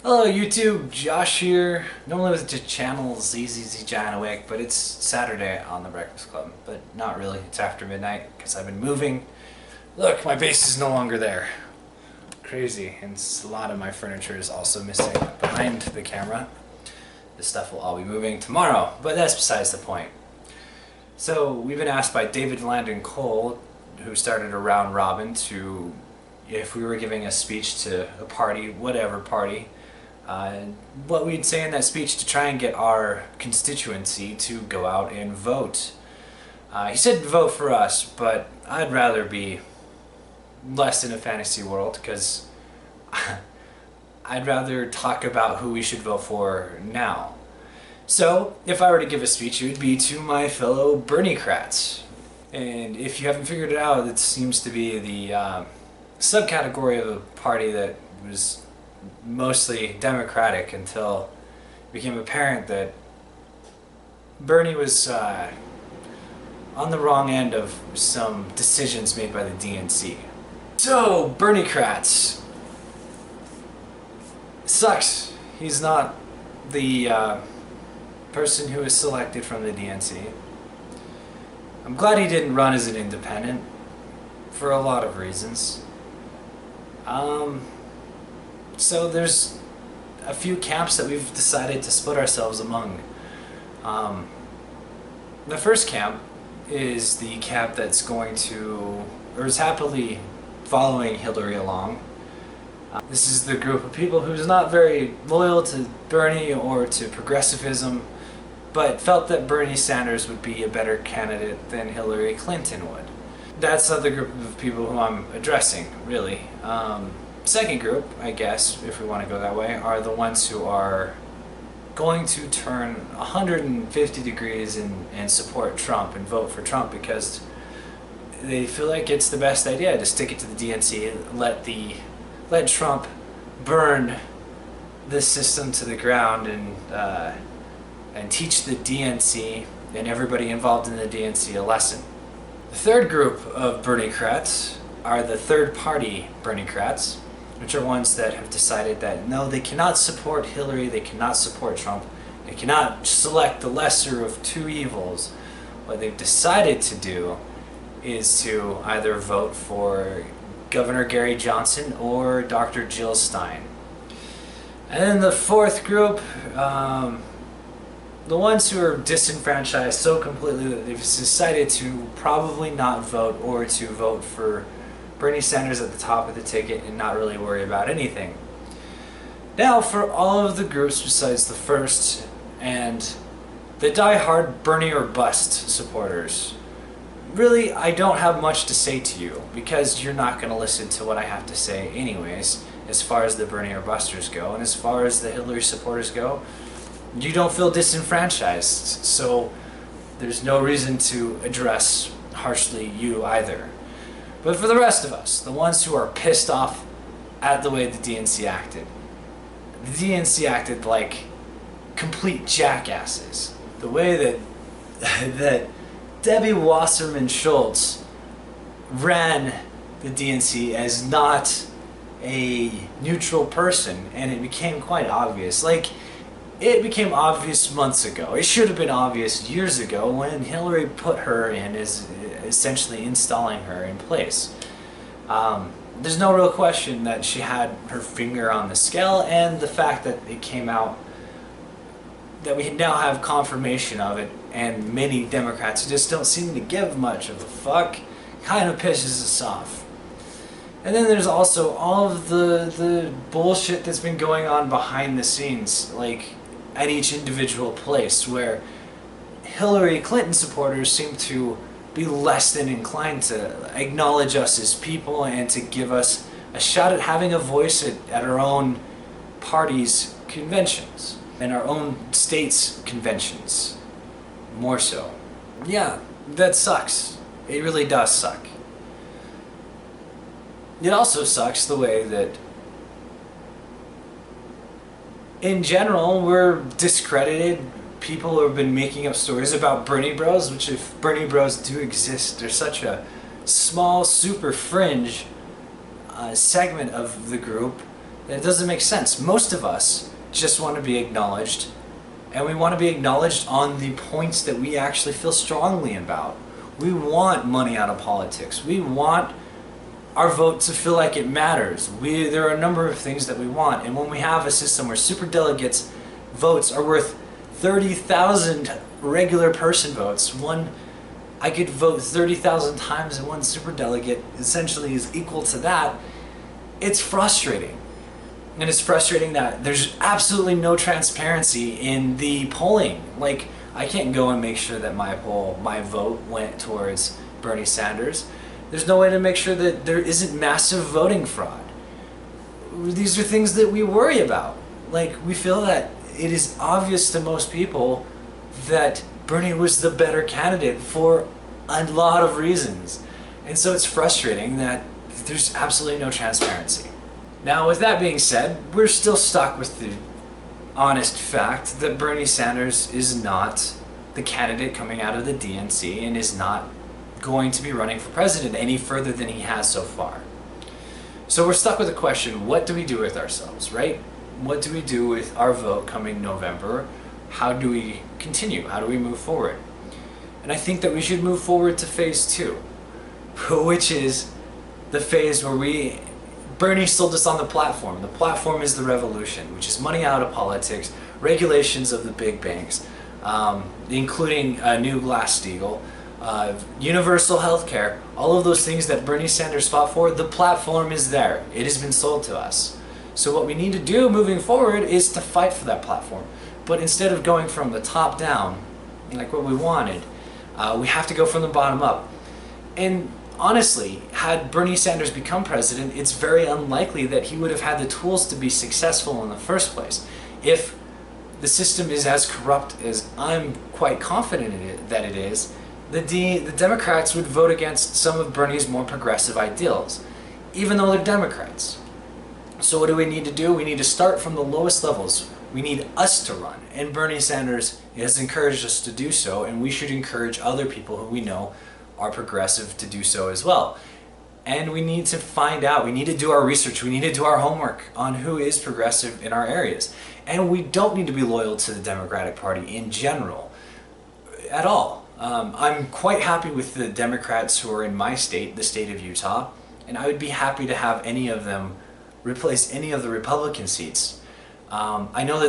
Hello YouTube, Josh here. Normally with the channel ZZZ Janowick, but it's Saturday on the Breakfast Club. But not really, it's after midnight because I've been moving. Look, my base is no longer there. Crazy, and a lot of my furniture is also missing behind the camera. This stuff will all be moving tomorrow, but that's besides the point. So we've been asked by David Landon Cole, who started a round robin, to if we were giving a speech to a party, whatever party, what we'd say in that speech to try and get our constituency to go out and vote. He said vote for us, but I'd rather be less in a fantasy world because I'd rather talk about who we should vote for now. So, if I were to give a speech, it would be to my fellow Berniecrats. And if you haven't figured it out, it seems to be the subcategory of a party that was mostly Democratic until it became apparent that Bernie was on the wrong end of some decisions made by the DNC. So, Berniecrats. Sucks. He's not the person who was selected from the DNC. I'm glad he didn't run as an independent for a lot of reasons. So there's a few camps that we've decided to split ourselves among. The first camp is the camp that's going to, or is happily following Hillary along. This is the group of people who's not very loyal to Bernie or to progressivism, but felt that Bernie Sanders would be a better candidate than Hillary Clinton would. That's not the group of people who I'm addressing, really. Second group, I guess, if we want to go that way, are the ones who are going to turn 150 degrees and support Trump and vote for Trump because they feel like it's the best idea to stick it to the DNC, let Trump burn this system to the ground and teach the DNC and everybody involved in the DNC a lesson. The third group of Berniecrats are the third-party Berniecrats, which are ones that have decided that no, they cannot support Hillary, they cannot support Trump, they cannot select the lesser of two evils. What they've decided to do is to either vote for Governor Gary Johnson or Dr. Jill Stein. And then the fourth group, the ones who are disenfranchised so completely that they've decided to probably not vote or to vote for Bernie Sanders at the top of the ticket and not really worry about anything. Now for all of the groups besides the first and the die-hard Bernie or bust supporters, really I don't have much to say to you because you're not going to listen to what I have to say anyways as far as the Bernie or busters go, and as far as the Hillary supporters go, you don't feel disenfranchised, so there's no reason to address harshly you either. But for the rest of us, the ones who are pissed off at the way the DNC acted, the DNC acted like complete jackasses. The way that Debbie Wasserman Schultz ran the DNC as not a neutral person, and it became quite obvious. It became obvious months ago. It should have been obvious years ago when Hillary put her in as essentially installing her in place. There's no real question that she had her finger on the scale, and the fact that it came out that we now have confirmation of it, and many Democrats just don't seem to give much of a fuck, kind of pisses us off. And then there's also all of the bullshit that's been going on behind the scenes, like at each individual place, where Hillary Clinton supporters seem to be less than inclined to acknowledge us as people and to give us a shot at having a voice at our own party's conventions and our own state's conventions, more so. Yeah, that sucks. It really does suck. It also sucks the way that in general, we're discredited. People have been making up stories about Bernie Bros, which if Bernie Bros do exist, they're such a small, super fringe segment of the group It doesn't make sense. Most of us just want to be acknowledged, and we want to be acknowledged on the points that we actually feel strongly about. We want money out of politics. We want our vote to feel like it matters. There are a number of things that we want, and when we have a system where superdelegates' votes are worth 30,000 regular person votes, I could vote 30,000 times and one superdelegate essentially is equal to that. It's frustrating. And it's frustrating that there's absolutely no transparency in the polling. Like, I can't go and make sure that my vote went towards Bernie Sanders. There's no way to make sure that there isn't massive voting fraud. These are things that we worry about. Like, we feel that it is obvious to most people that Bernie was the better candidate for a lot of reasons. And so it's frustrating that there's absolutely no transparency. Now, with that being said, we're still stuck with the honest fact that Bernie Sanders is not the candidate coming out of the DNC and is not going to be running for president any further than he has so far. So we're stuck with the question, what do we do with ourselves, right? What do we do with our vote coming November? How do we continue? How do we move forward? And I think that we should move forward to phase 2, which is the phase where Bernie sold us on the platform. The platform is the revolution, which is money out of politics, regulations of the big banks, including a new Glass-Steagall, universal health care, all of those things that Bernie Sanders fought for. The platform is there. It has been sold to us. So what we need to do moving forward is to fight for that platform. But instead of going from the top down, like what we wanted, we have to go from the bottom up. And honestly, had Bernie Sanders become president, it's very unlikely that he would have had the tools to be successful in the first place. If the system is as corrupt as I'm quite confident in it, that it is, the Democrats would vote against some of Bernie's more progressive ideals, even though they're Democrats. So what do we need to do? We need to start from the lowest levels. We need us to run, and Bernie Sanders has encouraged us to do so, and we should encourage other people who we know are progressive to do so as well. And we need to find out, we need to do our research, we need to do our homework on who is progressive in our areas. And we don't need to be loyal to the Democratic Party in general, at all. I'm quite happy with the Democrats who are in my state, the state of Utah, and I would be happy to have any of them replace any of the Republican seats. I know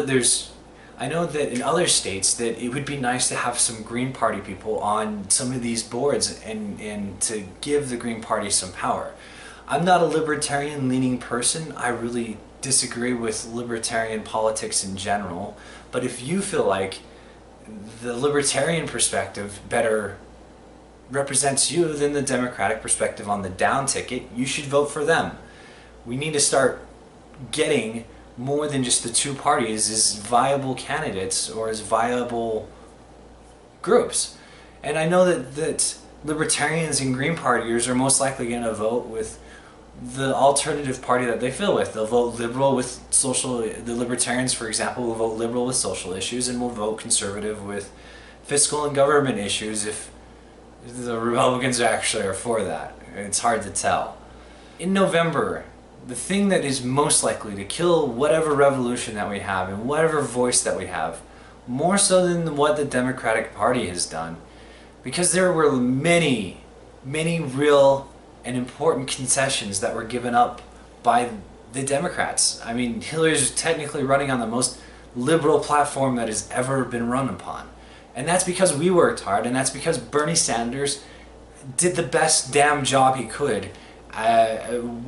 that in other states that it would be nice to have some Green Party people on some of these boards and to give the Green Party some power. I'm not a libertarian leaning person. I really disagree with libertarian politics in general. But if you feel like the libertarian perspective better represents you than the Democratic perspective on the down ticket, you should vote for them. We need to start getting more than just the two parties as viable candidates or as viable groups. And I know that libertarians and Green Partiers are most likely going to vote with the alternative party that they feel with. They'll vote liberal with the libertarians, for example, will vote liberal with social issues and will vote conservative with fiscal and government issues if the Republicans actually are for that. It's hard to tell. In November, the thing that is most likely to kill whatever revolution that we have and whatever voice that we have, more so than what the Democratic Party has done, because there were many real and important concessions that were given up by the Democrats. I mean, Hillary's technically running on the most liberal platform that has ever been run upon. And that's because we worked hard, and that's because Bernie Sanders did the best damn job he could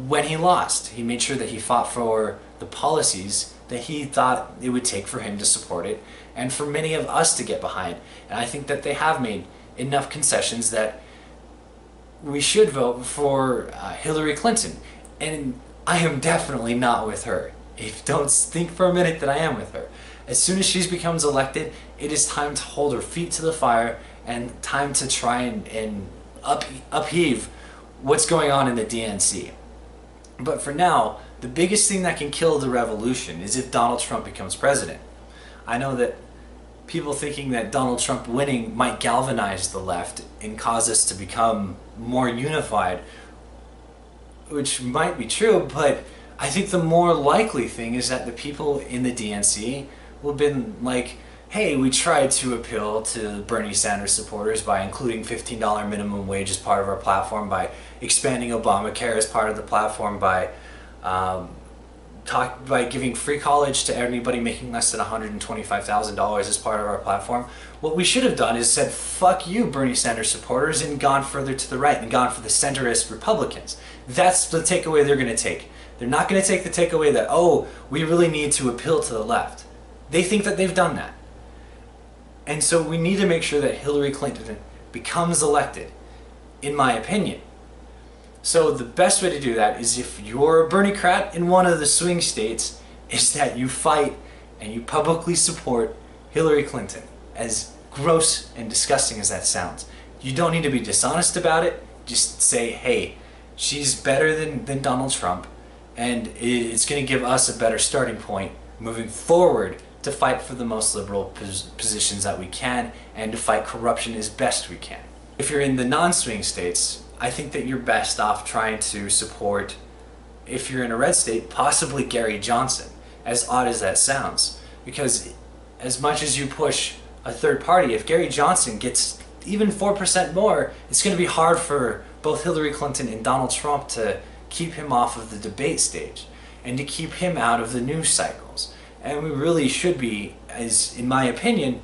when he lost. He made sure that he fought for the policies that he thought it would take for him to support it and for many of us to get behind. And I think that they have made enough concessions that we should vote for Hillary Clinton. And I am definitely not with her. Don't think for a minute that I am with her. As soon as she becomes elected, it is time to hold her feet to the fire and time to try and upheave what's going on in the DNC. But for now, the biggest thing that can kill the revolution is if Donald Trump becomes president. I know that people thinking that Donald Trump winning might galvanize the left and cause us to become more unified, which might be true, but I think the more likely thing is that the people in the DNC will have been like, hey, we tried to appeal to Bernie Sanders supporters by including $15 minimum wage as part of our platform, by expanding Obamacare as part of the platform, by giving free college to anybody making less than $125,000 as part of our platform. What we should have done is said, fuck you, Bernie Sanders supporters, and gone further to the right and gone for the centrist Republicans. That's the takeaway they're going to take. They're not going to take the takeaway that, oh, we really need to appeal to the left. They think that they've done that. And so we need to make sure that Hillary Clinton becomes elected, in my opinion. So the best way to do that is, if you're a Berniecrat in one of the swing states, is that you fight and you publicly support Hillary Clinton. As gross and disgusting as that sounds. You don't need to be dishonest about it. Just say, hey, she's better than Donald Trump, and it's going to give us a better starting point moving forward to fight for the most liberal positions that we can, and to fight corruption as best we can. If you're in the non-swing states, I think that you're best off trying to support, if you're in a red state, possibly Gary Johnson, as odd as that sounds. Because as much as you push a third party, if Gary Johnson gets even 4% more, it's going to be hard for both Hillary Clinton and Donald Trump to keep him off of the debate stage and to keep him out of the news cycles. And we really should be, as in my opinion,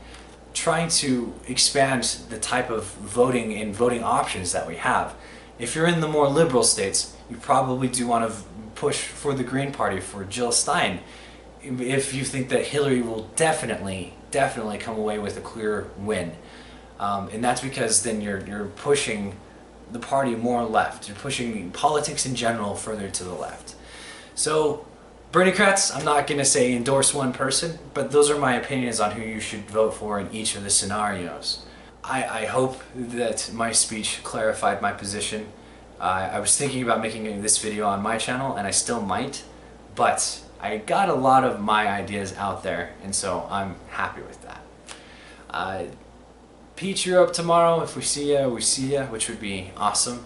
trying to expand the type of voting and voting options that we have. If you're in the more liberal states, you probably do want to push for the Green Party, for Jill Stein, if you think that Hillary will definitely come away with a clear win. And that's because then you're pushing the party more left. You're pushing politics in general further to the left. So, Berniecrats, I'm not going to say endorse one person, but those are my opinions on who you should vote for in each of the scenarios. I hope that my speech clarified my position. I was thinking about making this video on my channel, and I still might, but I got a lot of my ideas out there, and so I'm happy with that. Peach, you're up tomorrow. If we see ya, which would be awesome.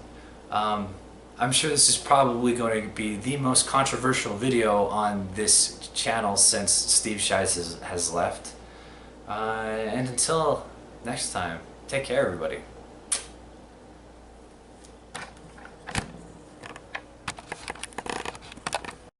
I'm sure this is probably going to be the most controversial video on this channel since Steve Shives has left. And until next time, take care, everybody.